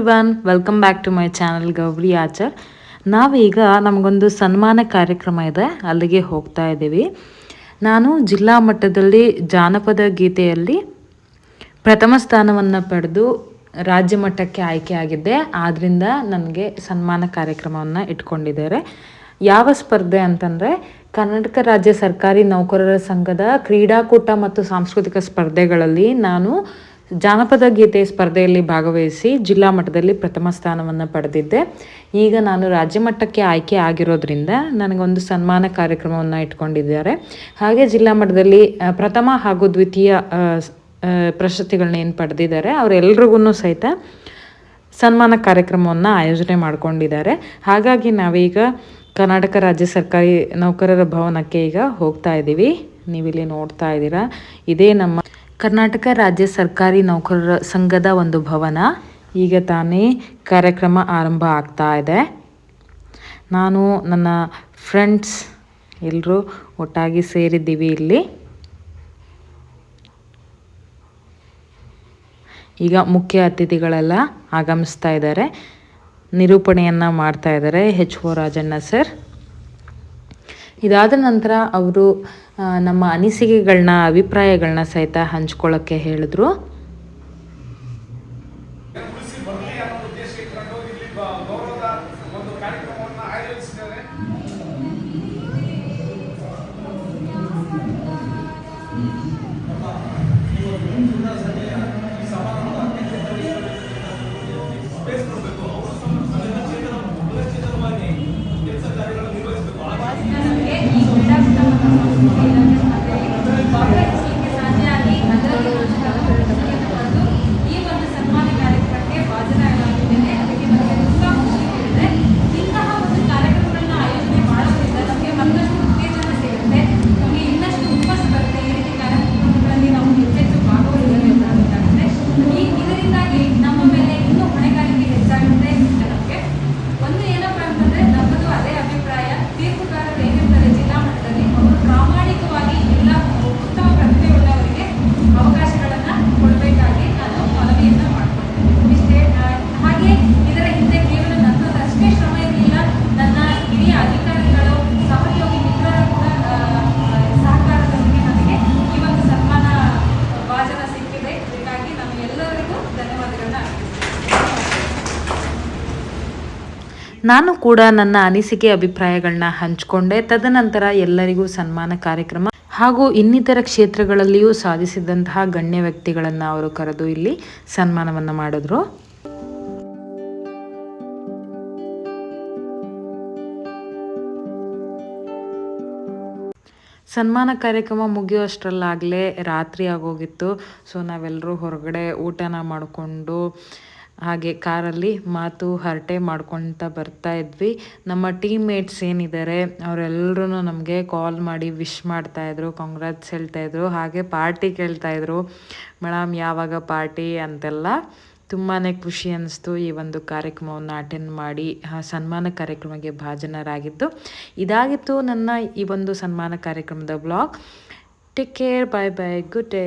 Everyone, welcome back to my channel Gowri Achar. ನಾವೀಗ ನಮಗೊಂದು ಸನ್ಮಾನ ಕಾರ್ಯಕ್ರಮ ಇದೆ, ಅಲ್ಲಿಗೆ ಹೋಗ್ತಾ ಇದ್ದೀವಿ. ನಾನು ಜಿಲ್ಲಾ ಮಟ್ಟದಲ್ಲಿ ಜಾನಪದ ಗೀತೆಯಲ್ಲಿ ಪ್ರಥಮ ಸ್ಥಾನವನ್ನು ಪಡೆದು ರಾಜ್ಯ ಮಟ್ಟಕ್ಕೆ ಆಯ್ಕೆ ಆಗಿದ್ದೆ. ಆದ್ದರಿಂದ ನನಗೆ ಸನ್ಮಾನ ಕಾರ್ಯಕ್ರಮವನ್ನು ಇಟ್ಕೊಂಡಿದ್ದಾರೆ. ಯಾವ ಸ್ಪರ್ಧೆ ಅಂತಂದರೆ ಕರ್ನಾಟಕ ರಾಜ್ಯ ಸರ್ಕಾರಿ ನೌಕರರ ಸಂಘದ ಕ್ರೀಡಾಕೂಟ ಮತ್ತು ಸಾಂಸ್ಕೃತಿಕ ಸ್ಪರ್ಧೆಗಳಲ್ಲಿ ನಾನು ಜಾನಪದ ಗೀತೆ ಸ್ಪರ್ಧೆಯಲ್ಲಿ ಭಾಗವಹಿಸಿ ಜಿಲ್ಲಾ ಮಟ್ಟದಲ್ಲಿ ಪ್ರಥಮ ಸ್ಥಾನವನ್ನು ಪಡೆದಿದ್ದೆ. ಈಗ ನಾನು ರಾಜ್ಯ ಮಟ್ಟಕ್ಕೆ ಆಯ್ಕೆ ಆಗಿರೋದ್ರಿಂದ ನನಗೊಂದು ಸನ್ಮಾನ ಕಾರ್ಯಕ್ರಮವನ್ನು ಇಟ್ಕೊಂಡಿದ್ದಾರೆ. ಹಾಗೆ ಜಿಲ್ಲಾ ಮಟ್ಟದಲ್ಲಿ ಪ್ರಥಮ ಹಾಗೂ ದ್ವಿತೀಯ ಪ್ರಶಸ್ತಿಗಳನ್ನ ಏನು ಪಡೆದಿದ್ದಾರೆ ಅವರೆಲ್ರಿಗೂ ಸಹಿತ ಸನ್ಮಾನ ಕಾರ್ಯಕ್ರಮವನ್ನು ಆಯೋಜನೆ ಮಾಡಿಕೊಂಡಿದ್ದಾರೆ. ಹಾಗಾಗಿ ನಾವೀಗ ಕರ್ನಾಟಕ ರಾಜ್ಯ ಸರ್ಕಾರಿ ನೌಕರರ ಭವನಕ್ಕೆ ಈಗ ಹೋಗ್ತಾ ಇದ್ದೀವಿ. ನೀವಿಲ್ಲಿ ನೋಡ್ತಾ ಇದ್ದೀರಾ, ಇದೇ ನಮ್ಮ ಕರ್ನಾಟಕ ರಾಜ್ಯ ಸರ್ಕಾರಿ ನೌಕರರ ಸಂಘದ ಒಂದು ಭವನ. ಈಗ ತಾನೇ ಕಾರ್ಯಕ್ರಮ ಆರಂಭ ಆಗ್ತಾ ಇದೆ. ನಾನು ನನ್ನ ಫ್ರೆಂಡ್ಸ್ ಎಲ್ಲರೂ ಒಟ್ಟಾಗಿ ಸೇರಿದ್ದೀವಿ ಇಲ್ಲಿ. ಈಗ ಮುಖ್ಯ ಅತಿಥಿಗಳೆಲ್ಲ ಆಗಮಿಸ್ತಾ ಇದ್ದಾರೆ. ನಿರೂಪಣೆಯನ್ನು ಮಾಡ್ತಾ ಇದ್ದಾರೆ HO ರಾಜಣ್ಣ ಸರ್. ಇದಾದ ನಂತರ ಅವರು ನಮ್ಮ ಅನಿಸಿಕೆಗಳನ್ನ ಅಭಿಪ್ರಾಯಗಳನ್ನ ಸಹಿತ ಹಂಚ್ಕೊಳ್ಳೋಕ್ಕೆ ಹೇಳಿದ್ರು. ನಾನು ಕೂಡ ನನ್ನ ಅನಿಸಿಕೆ ಅಭಿಪ್ರಾಯಗಳನ್ನ ಹಂಚಿಕೊಂಡೆ. ತದನಂತರ ಎಲ್ಲರಿಗೂ ಸನ್ಮಾನ ಕಾರ್ಯಕ್ರಮ ಹಾಗೂ ಇನ್ನಿತರ ಕ್ಷೇತ್ರಗಳಲ್ಲಿಯೂ ಸಾಧಿಸಿದಂತಹ ಗಣ್ಯ ವ್ಯಕ್ತಿಗಳನ್ನು ಅವರು ಕರೆದು ಇಲ್ಲಿ ಸನ್ಮಾನವನ್ನು ಮಾಡಿದ್ರು. ಸನ್ಮಾನ ಕಾರ್ಯಕ್ರಮ ಮುಗಿಯುವಷ್ಟರಲ್ಲಾಗಲೇ ರಾತ್ರಿ ಆಗೋಗಿತ್ತು. ಸೊ ನಾವೆಲ್ಲರೂ ಹೊರಗಡೆ ಊಟನ ಮಾಡಿಕೊಂಡು ಹಾಗೆ ಕಾರಲ್ಲಿ ಮಾತು ಹರಟೆ ಮಾಡ್ಕೊಳ್ತಾ ಬರ್ತಾ ಇದ್ವಿ. ನಮ್ಮ ಟೀಮ್ ಮೇಟ್ಸ್ ಏನಿದ್ದಾರೆ ಅವರೆಲ್ಲರೂ ನಮಗೆ ಕಾಲ್ ಮಾಡಿ ವಿಶ್ ಮಾಡ್ತಾಯಿದ್ರು, ಕಾಂಗ್ರಾಟ್ಸ್ ಹೇಳ್ತಾಯಿದ್ರು, ಹಾಗೆ ಪಾರ್ಟಿ ಕೇಳ್ತಾಯಿದ್ರು. ಮೇಡಮ್ ಯಾವಾಗ ಪಾರ್ಟಿ ಅಂತೆಲ್ಲ. ತುಂಬಾ ಖುಷಿ ಅನ್ನಿಸ್ತು ಈ ಒಂದು ಕಾರ್ಯಕ್ರಮವನ್ನು ಅಟೆಂಡ್ ಮಾಡಿ ಸನ್ಮಾನ ಕಾರ್ಯಕ್ರಮಕ್ಕೆ ಭಾಜನರಾಗಿದ್ದು. ಇದಾಗಿತ್ತು ನನ್ನ ಈ ಒಂದು ಸನ್ಮಾನ ಕಾರ್ಯಕ್ರಮದ ಬ್ಲಾಗ್. ಟೇಕ್ ಕೇರ್, ಬಾಯ್ ಬಾಯ್, ಗುಡ್ ಡೇ.